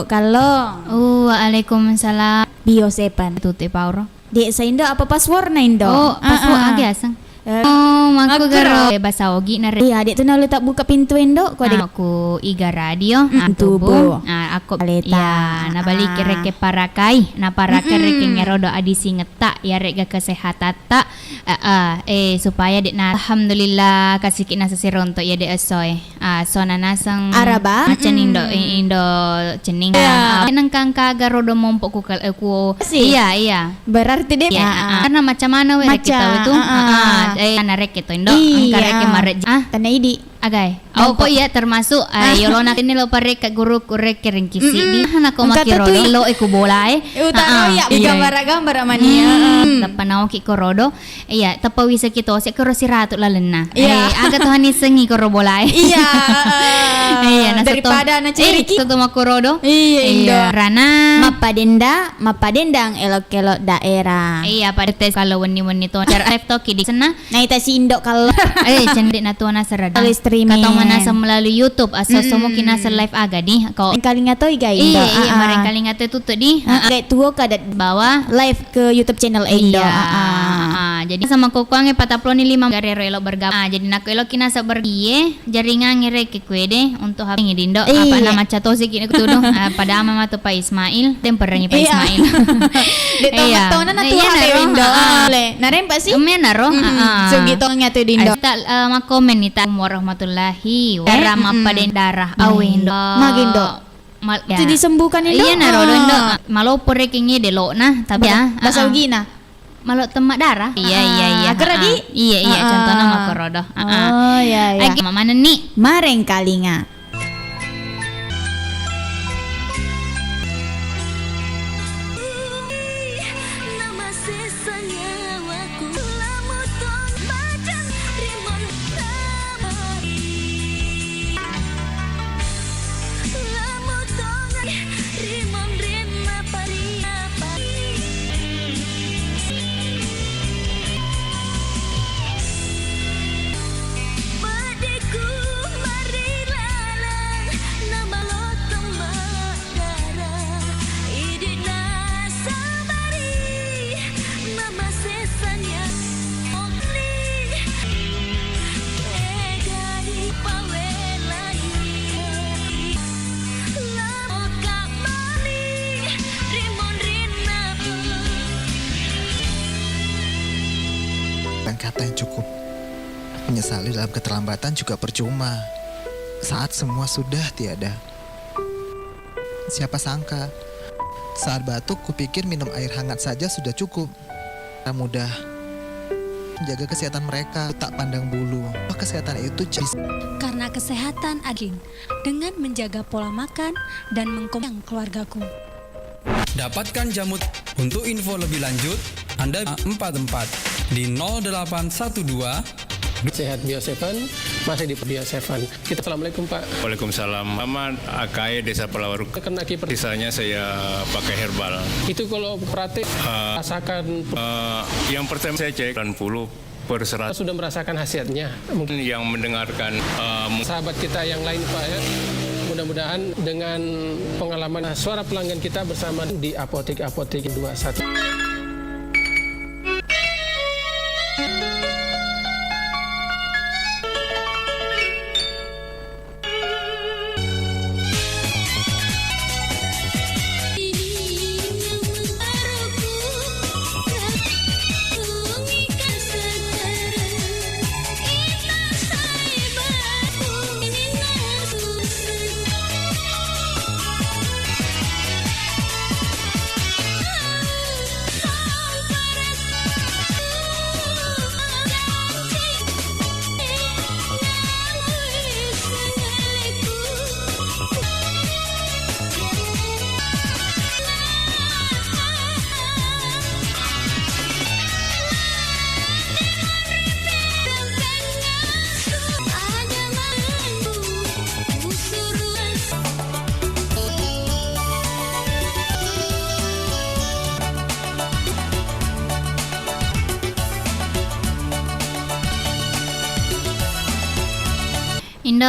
Kalong. Waalaikumsalam. Biosepan. Tuti Pauro. Dek sa Indo apa password na Indo? Password agi asang. Maku garo bahasa ogi na re. Iya, adik tu nak tak buka pintu Indo. Kau adik Aku iga radio. tubuh. Aku Aleta. ya na balik reke parakai. Na parakai reke ngerodo adisi ngetak ya rega kesehatan tak. Supaya dek na alhamdulillah kasih kina sesironto ya dek asoy. So na nasang Araba. Macam Indo cening. Nang kangka garodo mompok ku ku. Iya. Berarti dek. Karena macam mana we kita itu. Anak itu Indo, angka reke maret. Tanah idi. Agay. Kok iya termasuk yolona ini lo pare ka guru kurek ringkisi di anak ko makirodo lo iku bola Utara ya gambar-gambar amania. Tapanaw ki korodo. Iya, tapawi sa kito si koro si ratu lalena. Aga to hani sengi koro bola. Iya. Iya, daripada na ceriki. Toto makorodo. Iya. Rana mapadendang elok-elok daerah. Iya, pada tes kalau wani-wani to. Cara live toki di sana. Nah, ita si Indo kalau. Cendik na to na sarada. Streaming. Katong manasa melalui YouTube asa semua kinasa live aga di kau kali ngatoy guys Indo. Iya, mari kali ngatoy tutu di. Kayak tuo kadat bawah live ke YouTube channel Indo. Jadi sama kukuange pataploni 5 garero elok bergabung. Jadi nak elok kinasa bergie jaringan ngire ke kuede untuk haping Indo apa nama catosi kini kutudo pada ama matu Pak Ismail temperangi Pak Ismail. Iya. Tahun na tuh Indo. Narem pasti. Menaro. So gitu ngatoy di Indo. Tak makomen ni ta warahmatullahi wabarakatuh darah awindo magindo itu disembuhkan Indo. Iya narodo Indo malo porekingi delo nah tapi bahasa ugina malo temak darah iya geradi iya contohnya makorodo iya lagi mana nih mareng kalinga. Kata yang cukup. Menyesali dalam keterlambatan juga percuma saat semua sudah tiada. Siapa sangka saat batuk kupikir minum air hangat saja sudah cukup. Mudah menjaga kesehatan mereka, tak pandang bulu. Kesehatan itu karena kesehatan aging dengan menjaga pola makan dan mengkompang keluargaku. Dapatkan jamu. Untuk info lebih lanjut Anda 44 di 0812 Sehat Bio7 masih di Bio7. Kita assalamualaikum Pak. Waalaikumsalam. Nama AKE Desa Pelawaru. Kena kiper. Sisanya saya pakai herbal. Itu kalau praktik rasakan. Yang pertama saya cek 90%. Sudah merasakan hasilnya. Mungkin yang mendengarkan sahabat kita yang lain Pak ya. Mudah-mudahan dengan pengalaman suara pelanggan kita bersama di Apotek 21. Indo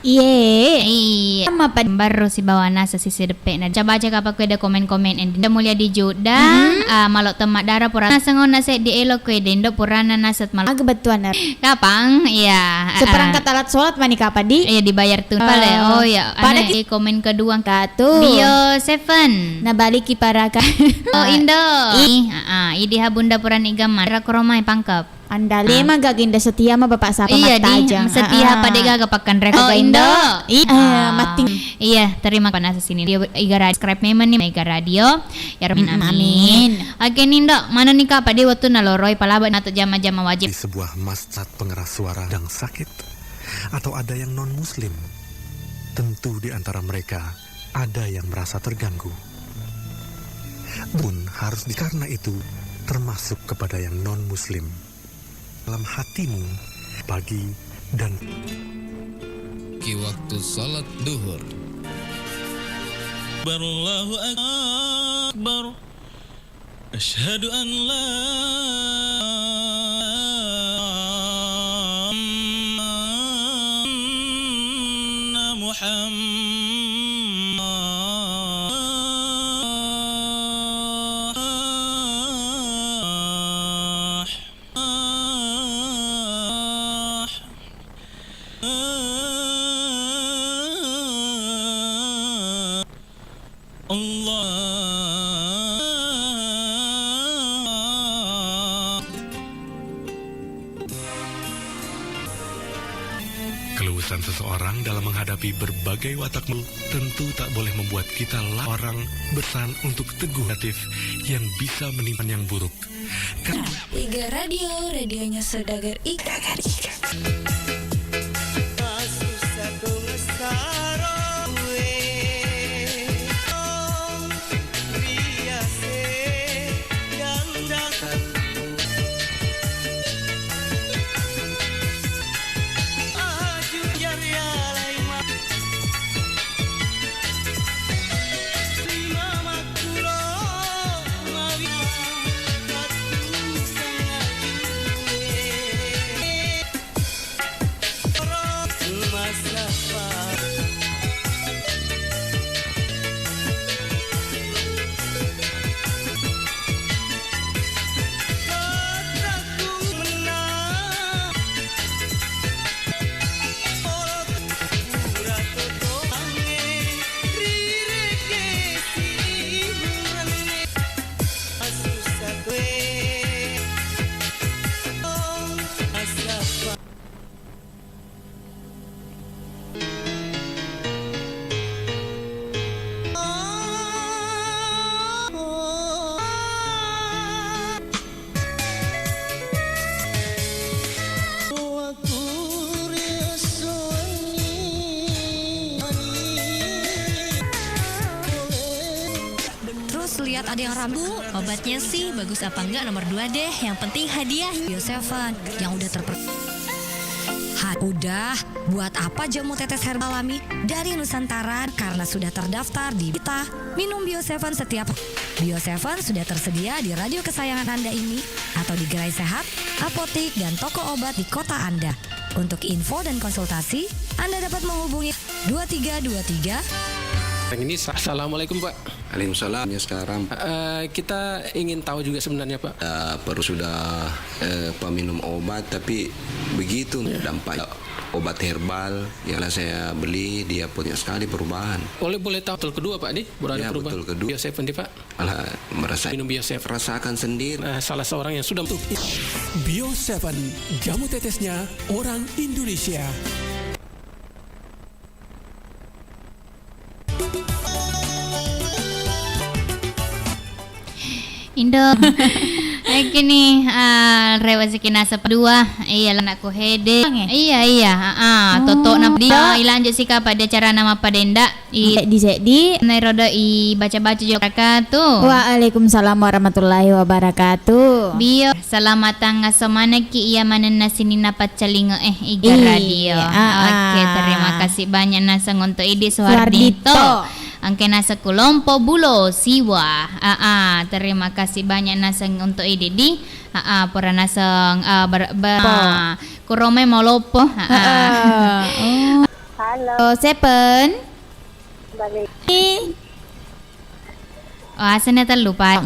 Iya. Sama pa baru si bawa nasa sisi depe. Nah, coba baca apa kue ada komen-komen enda mulia di juda. Malok temak darah purana sengon nase di elok kue dendo purana nasat malok. Kebetulan. Kapang? Iya. Seperangkat alat sholat mani kapa di? Iya dibayar tuh. Pale. Oh ya. Pada Di komen kedua katu. Bio 7. Nah balik kiparaka. Oh Indo. Idi habunda puran igaman. Rakoromai pangkap. Anda lima gaginda setia mah bapak sapa Iya di tajam. setia pada gapakan rekor. Oh Indo. Mati. Iya, terima kasih sini. Dia igara subscribe memang nih Mega Radio. Ya Rabbi amin. Oke Nindo, mana nih Kak pada waktu naloroi palaban atau jama-jama wajib. Di sebuah masjid pengeras suara sedang sakit atau ada yang non muslim. Tentu di antara mereka ada yang merasa terganggu. Pun harus karena itu termasuk kepada yang non muslim. Dalam hatimu pagi dan di waktu salat duhur. Allahu Akbar. Asyhadu an la kelulusan seseorang dalam menghadapi berbagai watak tentu tak boleh membuat kita orang bersan untuk teguh natif yang bisa menimpan yang buruk. Iga Radio, radionya Saudagar Ika. Lihat ada yang ramu, obatnya sih bagus apa enggak nomor 2 deh. Yang penting hadiah Bio7 yang udah udah buat apa jamu tetes herbal alami dari Nusantara karena sudah terdaftar di kita. Minum Bio7 setiap Bio7 sudah tersedia di radio kesayangan Anda ini atau di gerai sehat, apotik dan toko obat di kota Anda. Untuk info dan konsultasi Anda dapat menghubungi 2323. Ini assalamualaikum Pak. Waalaikumsalam. Sekarang kita ingin tahu juga sebenarnya Pak. Perlu sudah peminum obat tapi begitu dampak obat herbal yang saya beli dia punya sekali perubahan. Boleh tahu betul kedua Pak nih? Ya perubahan. Betul kedua. Bio7 nih Pak. Merasa minum Bio7. Rasakan sendiri. Salah seorang yang sudah Bio7 jamu tetesnya orang Indonesia. Indo. Gini, rewasi kinasa kedua. Iya lah nakku hede. Iya. Toto nap dia ilanjut sih pada cara nama padenda. Di Nairoda i baca-baca juga tuh. Waalaikumsalam warahmatullahi wabarakatuh. Bio selamat tangga semana ki ia mana nasini napat calinga Iga Radio. Oke, terima kasih banyak nasa untuk ide Suhardito. Angke nasa Kulompo Bulo Siwa. Terima kasih banyak nasa untuk ide di pura nasa kurome molopo. Halo. Seven. Balik. Oh, asalnya terlupa.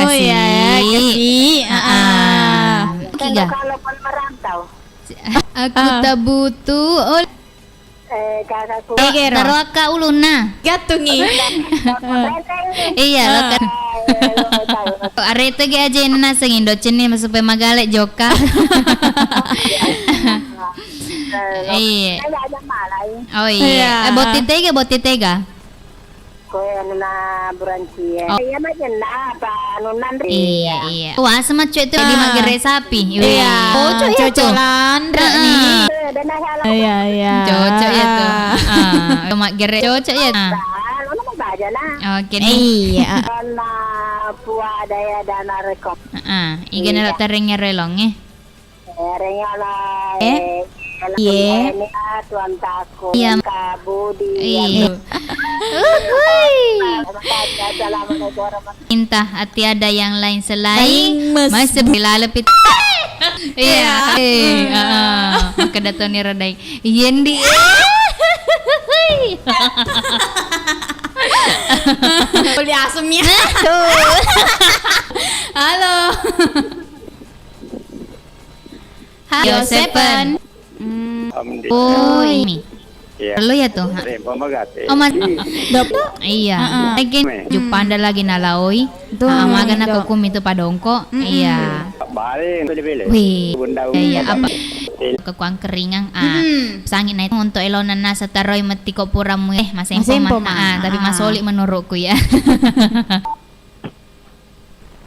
Kasih. Kalau pun merantau. Aku tak butuh. Kakakku. Taruaka uluna. Gatungi. Iya, lo kan. Arete ge aja na sengin docen ni supaya magalek joka. Iya. Oh iya. Boti tega. Ko na buranci. Iya macam na apa nunan. Iya. Wah, sama cuy itu di magere sapi. Iya. Cocok Landra nih. Iya. Cocok ya tuh. Magere cocok ya. Oke nih. Iya. Na puwa daya dana rekop. Ikan lo terengnya relongnya. Terengnya lah. Iya. Tuan takut. Iya. Kabudi. Iya. Minta hati ada yang lain selain masih bila lepit. Iya. Maka datang ni radai. Yendi. Boleh asemnya. Halo. Halo Seven. Oh ini. Lo ya tuh. Oh mas. Iya. Lagi Jupanda lagi nalaoi. Magan aku kum itu padongko. Iya. Wih. Iya apa? Kekuang keringang. Sangin na itu untuk elonan nasa taroy matiko puramu masempom. Tapi masoli menurutku ya.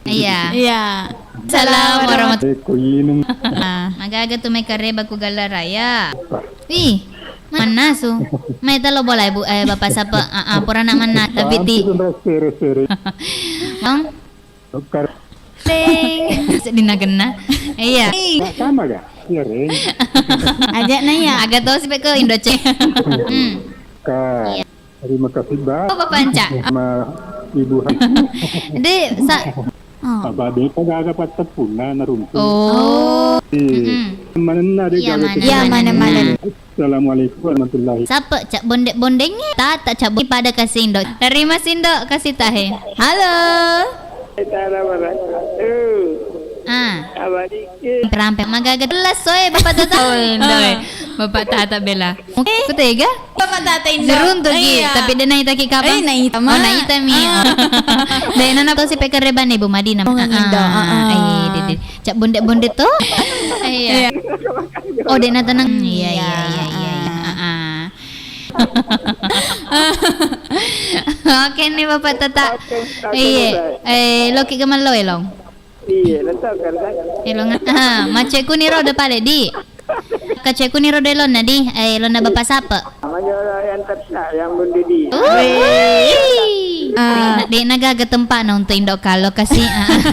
Iya. Salam warahmatullahi wabarakatuh. Magaga tu may kareba ku galaraya. Ih, mana su? May talo bola ibu bapak sapa pura na man na tabiti. Bang. Sedih nagena. Iya. Sama ya? Iya, Ren. Ajak na ya. Agak tahu sih ke Indoce. Terima kasih Mbak. Oh, Bapak Anca. Sama Ibu. Dek, Abah beta gak dapat tepuna na rumput. Oh. Mana ada mana. Assalamualaikum warahmatullahi. Siapa cak bondek-bondengnya? Tak cak pada kasih Indo. Terima Sindo kasih tahe. Halo. Terampek magaga telas soe Bapak Tata. Bapak Tata bela. Ku tega? Bapak Tata Indo. Seruntuk tapi dia naik taki kapang. Naik mi. Deh nana tu si pekereban Ibu Madina. Cak bondet-bondet tu. Iya. Oh dia na tenang. Iya. Oke nih Bapak Tata. Iya. Loki kemal lo elong. Iya, letak kan. Elong. Macekku ni roda pale di. Kacekku ni roda elon na di. Elon na Bapak sapa? Namanya yang tersak yang bundidi. Dek nagaga tempat na untuk Indo kalau kasih.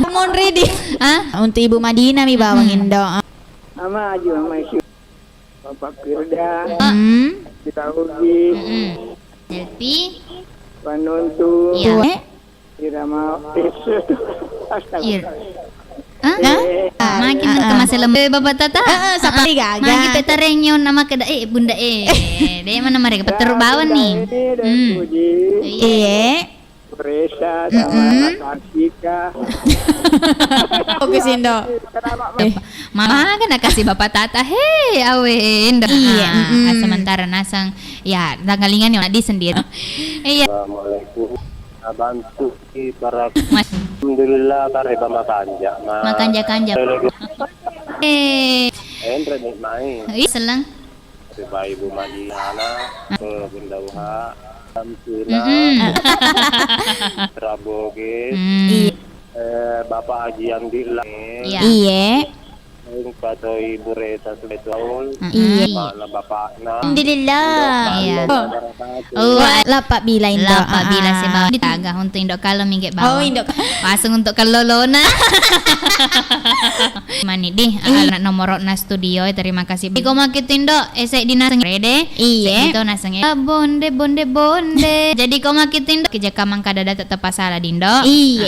Mon ready. Untuk Ibu Madina mi bawang Indo. Ama aja masih. Bapak Firda. Kita uji. Selfie. Penonton. Iya. Irama. Makin ke masa lembu Bapak Tata. Sampai gaga. Magi petarengyon nama keda bunda Dek mana mereka peterbawan nih. Iya. Presa sama Tarsika. Oke Sindo. Mama kan kasih Bapak Tata. Hei awe Indo. Iya. Sementara nasang ya tanggalingan yang di sendiri. Iya. Assalamualaikum. Bantu ibarat. Alhamdulillah kareba makanja. Makanja. Endre nikmai. Selang. Kareba Ibu Madina ke Bendauha. Alhamdulillah. Raboge. Bapak Haji yang dilangit. Iya. Kata Ibu Reta Sebetulul. Iya. Mana bapakna. Alhamdulillah. Iya. Lapak bila Indo. Lapak bila si bawa ditagah untuk Indo kalau minggu bawah. Oh Indo. Pasang untuk kalolona. Mani di anak nomor na studio. Terima kasih. Iko makit Indo. Esek di naseng rede. Iya. Itu nasengnya. Bonde. Jadi kau makit Indo. Kejakamang kadada tetap pasalah di Indo. Iya.